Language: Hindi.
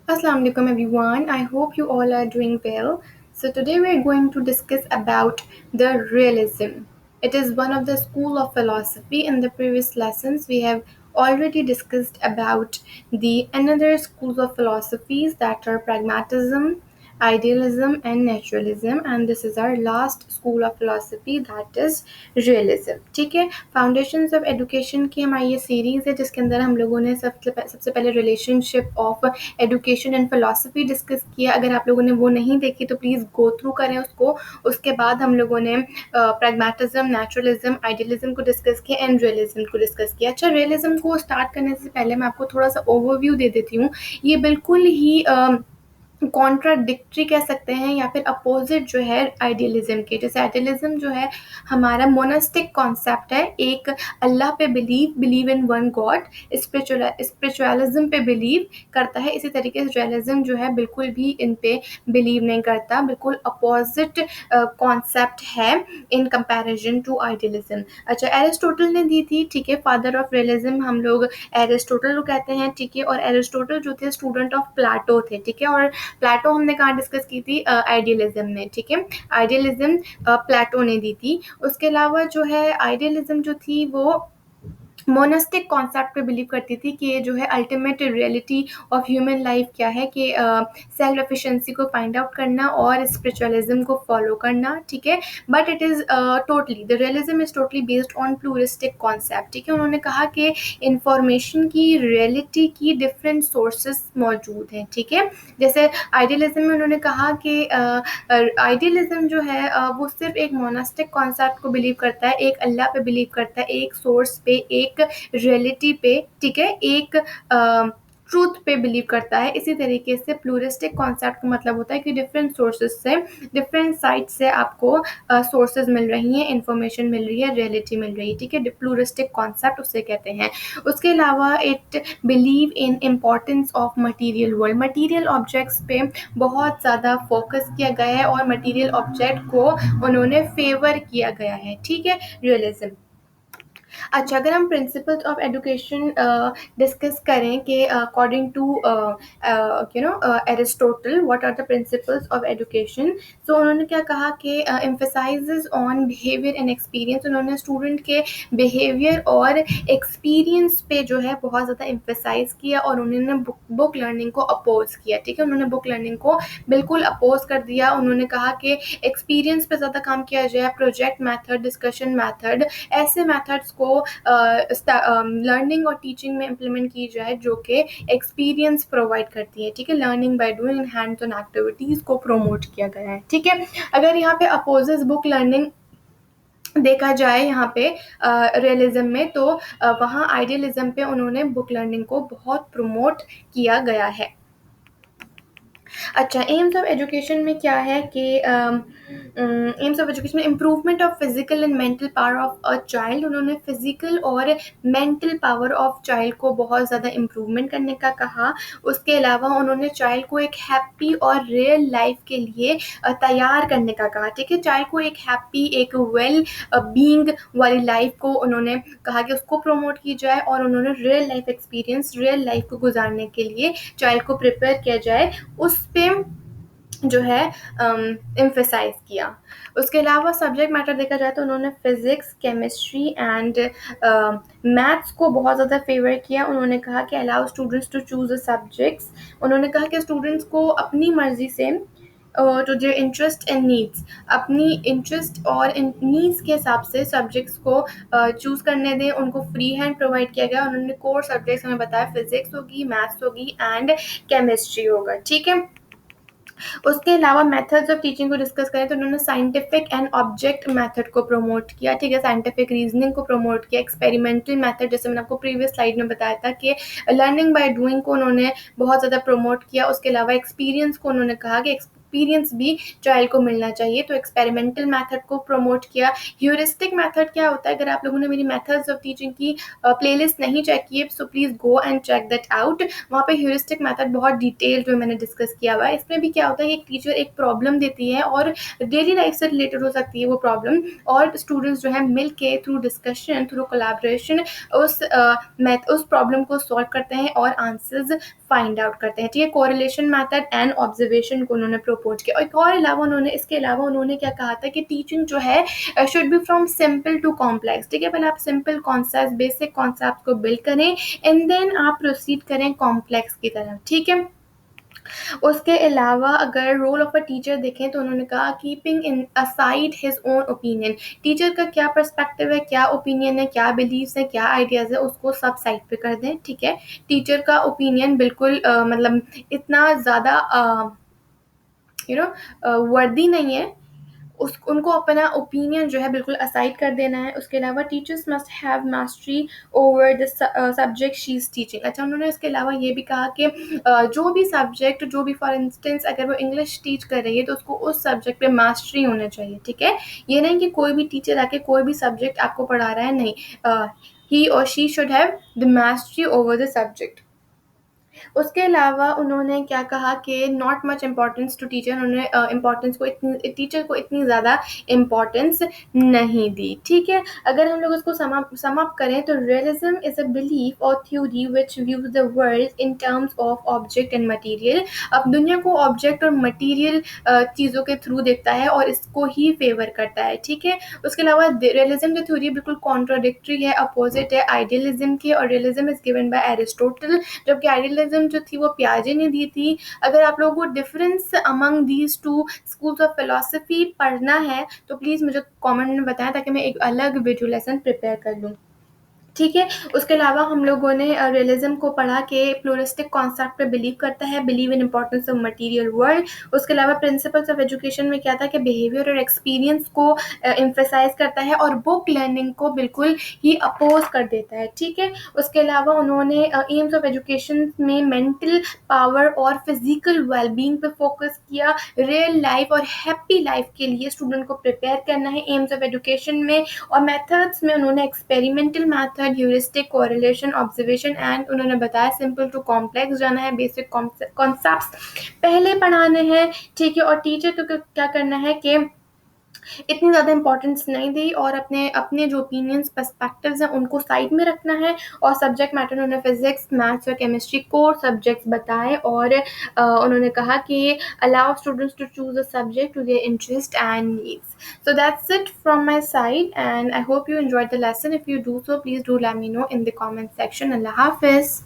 Assalamu alaikum everyone. I hope you all are doing well. So today we are going to discuss about the realism. It is one of the school of philosophy. In the previous lessons we have already discussed about the another schools of philosophies that are pragmatism, idealism and naturalism, and this is our last school of philosophy, that is realism. ठीक है, फाउंडेशंस ऑफ एजुकेशन की हमारी ये सीरीज़ है जिसके अंदर हम लोगों ने सबसे पहले relationship of education and philosophy discuss किया। अगर आप लोगों ने वो नहीं देखी तो प्लीज़ गो थ्रू करें उसको। उसके बाद हम लोगों ने प्रैग्मेटिज्म, नेचुरलिज्म, आइडियलिज्म को डिस्कस किया एंड रियलिज्म को डिस्कस किया। अच्छा, रियलिज्म को स्टार्ट करने से पहले मैं आपको थोड़ा सा ओवरव्यू दे देती हूँ। ये बिल्कुल ही कॉन्ट्राडिक्टरी कह सकते हैं या फिर अपोजिट जो है आइडियलिज्म के। जैसे आइडियलिज्म जो है हमारा मोनास्टिक कॉन्सेप्ट है, एक अल्लाह पे believe in one God, spiritualism पे बिलीव करता है। इसी तरीके से रियलिज्म जो है बिल्कुल भी इन पे बिलीव नहीं करता, बिल्कुल अपोजिट कॉन्सेप्ट है इन कंपैरिजन टू आइडियलिज्म। अच्छा, एरिस्टोटल ने दी थी, ठीक है, फादर ऑफ रियलिज्म हम लोग एरिस्टोटल को कहते हैं, ठीक है। और एरिस्टोटल जो थे स्टूडेंट ऑफ प्लाटो थे, ठीक है। और प्लेटो हमने कहाँ डिस्कस की थी? आइडियलिज्म में, ठीक है। आइडियलिज्म प्लेटो ने दी थी। उसके अलावा जो है आइडियलिज्म जो थी वो मोनास्टिक कॉन्सेप्ट पे बिलीव करती थी कि ये जो है ultimate reality of human life क्या है कि सेल्फ एफिशिएंसी को फाइंड आउट करना और स्पिरिचुअलिज्म को फॉलो करना, ठीक है। But it is totally the realism is totally based on pluralistic concept, ठीक है। उन्होंने कहा कि इंफॉर्मेशन की, रियलिटी की डिफरेंट सोर्सेस मौजूद हैं, ठीक है। जैसे आइडियलिज्म में उन्होंने कहा कि आइडियलिज्म जो है वो सिर्फ एक मोनास्टिक कॉन्सेप्ट को बिलीव करता है, एक अल्लाह पे बिलीव करता है, एक सोर्स पे, एक रियलिटी पे, ठीक है, एक ट्रूथ पे बिलीव करता है। इसी तरीके से प्लूरिस्टिक कॉन्सेप्ट का मतलब होता है कि डिफरेंट सोर्सेज से, डिफरेंट साइट से आपको सोर्सेज मिल रही हैं, इंफॉर्मेशन मिल रही है, रियलिटी मिल रही है, ठीक है। प्लूरिस्टिक कॉन्सेप्ट उसे कहते हैं। उसके अलावा it believe in importance of material world, material objects पे बहुत ज़्यादा फोकस किया गया है और मटीरियल ऑब्जेक्ट को उन्होंने फेवर किया गया है, ठीक है, रियलिज्म। अच्छा, अगर हम प्रिंसिपल्स ऑफ एजुकेशन डिस्कस करें कि according to Aristotle what are the principles of education, तो उन्होंने क्या कहा कि emphasizes on behaviour and experience. उन्होंने स्टूडेंट के बिहेवियर और एक्सपीरियंस पे जो है बहुत ज़्यादा एम्फेसाइज किया और उन्होंने बुक लर्निंग को अपोज किया, ठीक है। उन्होंने बुक लर्निंग को बिल्कुल अपोज कर दिया। उन्होंने कहा कि एक्सपीरियंस पे ज़्यादा काम किया जाए, प्रोजेक्ट मैथड, डिस्कशन मैथड, ऐसे मेथड्स को लर्निंग और टीचिंग में इम्प्लीमेंट की जाए जो कि एक्सपीरियंस प्रोवाइड करती है, ठीक है। Learning by doing hands on activities को प्रोमोट किया गया है, ठीक है। अगर यहाँ पे अपोजेस बुक लर्निंग देखा जाए यहाँ पे रियलिज्म में, तो वहाँ आइडियलिज्म पे उन्होंने बुक लर्निंग को बहुत प्रमोट किया गया है। अच्छा, एम्स ऑफ एजुकेशन में क्या है कि एम्स ऑफ एजुकेशन में improvement of physical and mental power of a child. उन्होंने फिजिकल और मेंटल पावर ऑफ चाइल्ड को बहुत ज़्यादा इम्प्रूवमेंट करने का कहा। उसके अलावा उन्होंने चाइल्ड को एक हैप्पी और रियल लाइफ के लिए तैयार करने का कहा, ठीक है। चाइल्ड को एक हैप्पी, एक वेल बीइंग वाली लाइफ को उन्होंने कहा कि उसको प्रमोट की जाए और उन्होंने real life experience, real life को गुजारने के लिए चाइल्ड को प्रिपेयर किया जाए, उस पे जो है एम्फेसाइज किया। उसके अलावा सब्जेक्ट मैटर देखा जाए तो उन्होंने फिज़िक्स, केमिस्ट्री एंड मैथ्स को बहुत ज़्यादा फेवर किया। उन्होंने कहा कि allow students to choose the subjects. उन्होंने कहा कि स्टूडेंट्स को अपनी मर्ज़ी से to their interest and needs, अपनी इंटरेस्ट और नीड्स के हिसाब से सब्जेक्ट्स को चूज़ करने दें। उनको फ्री हैंड प्रोवाइड किया गया। उन्होंने कोर सब्जेक्ट्स हमें बताया, फिज़िक्स होगी, मैथ्स होगी एंड केमिस्ट्री होगा, ठीक है। उसके अलावा मेथड्स ऑफ टीचिंग को डिस्कस करें तो उन्होंने साइंटिफिक एंड ऑब्जेक्ट मेथड को प्रमोट किया, ठीक है। साइंटिफिक रीजनिंग को प्रमोट किया। एक्सपेरिमेंटल मेथड, जैसे मैंने आपको प्रीवियस स्लाइड में बताया था कि लर्निंग बाय डूइंग को उन्होंने बहुत ज़्यादा प्रमोट किया। उसके अलावा एक्सपीरियंस को उन्होंने कहा कि एक्सपीरियंस भी चाइल्ड को मिलना चाहिए, तो एक्सपेरिमेंटल मेथड को प्रमोट किया। ह्यूरिस्टिक मेथड क्या होता है? अगर आप लोगों ने मेरी मेथड्स ऑफ टीचिंग की प्लेलिस्ट नहीं चेक की है so please go and check that out. वहाँ पे ह्यूरिस्टिक मेथड बहुत डिटेल जो मैंने डिस्कस किया हुआ है। इसमें भी क्या होता है कि एक टीचर एक प्रॉब्लम देती है और डेली लाइफ से रिलेटेड हो सकती है वो प्रॉब्लम, और स्टूडेंट्स जो है मिल के थ्रू डिस्कशन, थ्रू कोलैबोरेशन उस प्रॉब्लम को सॉल्व करते हैं और आंसर्स फाइंड आउट करते हैं, ठीक है। कोरिलेशन मेथड एंड ऑब्जर्वेशन को उन्होंने प्रपोज किया। और एक और अलावा उन्होंने इसके अलावा उन्होंने क्या कहा था कि टीचिंग जो है should be from simple to complex, ठीक है। पहले आप सिंपल कॉन्सेप्ट, बेसिक कॉन्सेप्ट को बिल्ड करें एंड देन आप प्रोसीड करें कॉम्प्लेक्स की तरफ, ठीक है। उसके अलावा अगर रोल ऑफ अ टीचर देखें तो उन्होंने कहा keeping in aside his own opinion, teacher का क्या पर्सपेक्टिव है, क्या ओपिनियन है, क्या बिलीव्स है, क्या आइडियाज़ है, उसको सब साइड पे कर दें, ठीक है। टीचर का ओपिनियन बिल्कुल मतलब इतना ज़्यादा वर्दी नहीं है, उस उनको अपना ओपिनियन जो है बिल्कुल असाइड कर देना है। उसके अलावा teachers must have mastery over the subject she is teaching. अच्छा, उन्होंने इसके अलावा ये भी कहा कि जो भी सब्जेक्ट, जो भी फॉर इंस्टेंस अगर वो इंग्लिश टीच कर रही है तो उसको उस सब्जेक्ट पे मास्टरी होना चाहिए, ठीक है। ये नहीं कि कोई भी टीचर आके कोई भी सब्जेक्ट आपको पढ़ा रहा है, नहीं, ही और she should have the mastery over the subject. उसके अलावा उन्होंने क्या कहा कि not much importance to teacher, उन्होंने इम्पॉर्टेंस को इतनी, टीचर को इतनी ज़्यादा इम्पॉर्टेंस नहीं दी, ठीक है। अगर हम लोग इसको सम अप करें तो रियलिज्म इज़ अ बिलीफ और theory which views the world in terms of object and material. अब दुनिया को ऑब्जेक्ट और मटीरियल चीज़ों के थ्रू देखता है और इसको ही फेवर करता है, ठीक है। उसके अलावा रियलिज्म जो थ्योरी बिल्कुल कॉन्ट्राडिक्टरी है, अपोजिट है आइडियलिज्म के, और realism is given by Aristotle, जबकि आइडियलिज्म जो थी वो पियाजे ने दी थी। अगर आप लोगों को difference among these two schools of philosophy पढ़ना है तो प्लीज़ मुझे कमेंट में बताएं ताकि मैं एक अलग वीडियो लेसन प्रिपेयर कर लूँ, ठीक है। उसके अलावा हम लोगों ने रियलिज्म को पढ़ा के प्लूरिस्टिक कॉन्सेप्ट पे बिलीव करता है, believe in importance of material world. उसके अलावा प्रिंसिपल्स ऑफ एजुकेशन में क्या था कि बिहेवियर और एक्सपीरियंस को एम्फेसाइज करता है और बुक लर्निंग को बिल्कुल ही अपोज कर देता है, ठीक है। उसके अलावा उन्होंने एम्स ऑफ एजुकेशन में मेंटल पावर और फिजिकल वेलबींग पे फोकस किया। रियल लाइफ और हैप्पी लाइफ के लिए स्टूडेंट को प्रिपेयर करना है एम्स ऑफ एजुकेशन में। और मेथड्स में उन्होंने experimental method, heuristic, correlation, observation and उन्होंने बताया सिंपल टू कॉम्प्लेक्स जाना है, बेसिक कॉन्सेप्ट्स पहले पढ़ाने हैं, ठीक है। और टीचर को क्या करना है कि इतनी ज़्यादा इंपॉर्टेंस नहीं दी और अपने अपने जो ओपिनियंस, पर्सपेक्टिव्स हैं उनको साइड में रखना है। और सब्जेक्ट मैटर उन्होंने फिजिक्स, मैथ्स और केमिस्ट्री कोर सब्जेक्ट्स बताए। और उन्होंने कहा कि allow students to choose a subject to their interest and needs. So that's it from my side and I hope you enjoyed the lesson. If you do so, please do let me know in the comment section. Allah Hafiz.